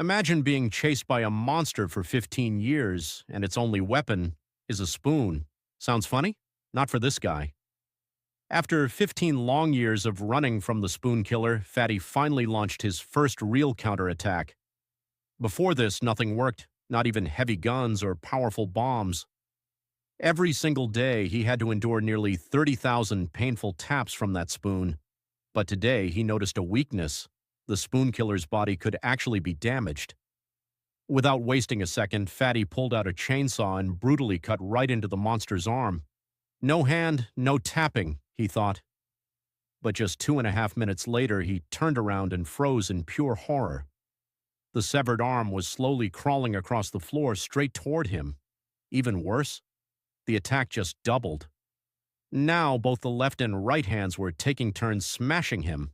Imagine being chased by a monster for 15 years and its only weapon is a spoon. Sounds funny? Not for this guy. After 15 long years of running from the spoon killer, Fatty finally launched his first real counterattack. Before this, nothing worked, not even heavy guns or powerful bombs. Every single day, he had to endure nearly 30,000 painful taps from that spoon. But today, he noticed a weakness. The spoon killer's body could actually be damaged. Without wasting a second, Fatty pulled out a chainsaw and brutally cut right into the monster's arm. No hand, no tapping, he thought. But just 2.5 minutes later, he turned around and froze in pure horror. The severed arm was slowly crawling across the floor straight toward him. Even worse, the attack just doubled. Now both the left and right hands were taking turns smashing him.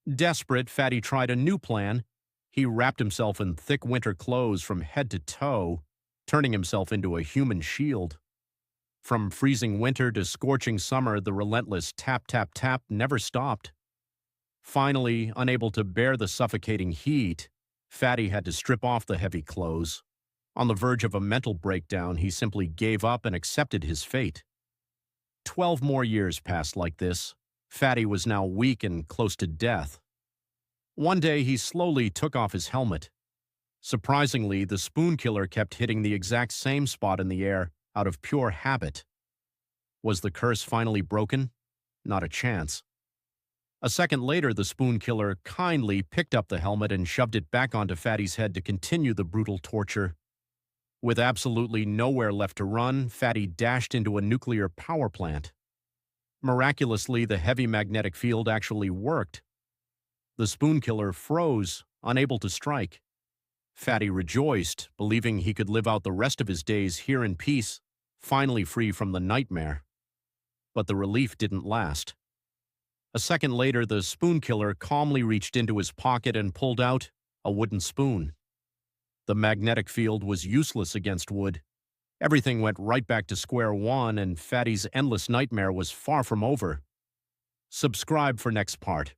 Desperate, Fatty tried a new plan. He wrapped himself in thick winter clothes from head to toe, turning himself into a human shield. From freezing winter to scorching summer, the relentless tap, tap, tap never stopped. Finally, unable to bear the suffocating heat, Fatty had to strip off the heavy clothes. On the verge of a mental breakdown, he simply gave up and accepted his fate. 12 more years passed like this. Fatty was now weak and close to death. One day, he slowly took off his helmet. Surprisingly, the spoon killer kept hitting the exact same spot in the air out of pure habit. Was the curse finally broken? Not a chance. A second later, the spoon killer kindly picked up the helmet and shoved it back onto Fatty's head to continue the brutal torture. With absolutely nowhere left to run, Fatty dashed into a nuclear power plant. Miraculously, the heavy magnetic field actually worked. The spoon killer froze, unable to strike. Fatty rejoiced, believing he could live out the rest of his days here in peace, finally free from the nightmare. But the relief didn't last. A second later, the spoon killer calmly reached into his pocket and pulled out a wooden spoon. The magnetic field was useless against wood. Everything went right back to square one, and Fatty's endless nightmare was far from over. Subscribe for next part.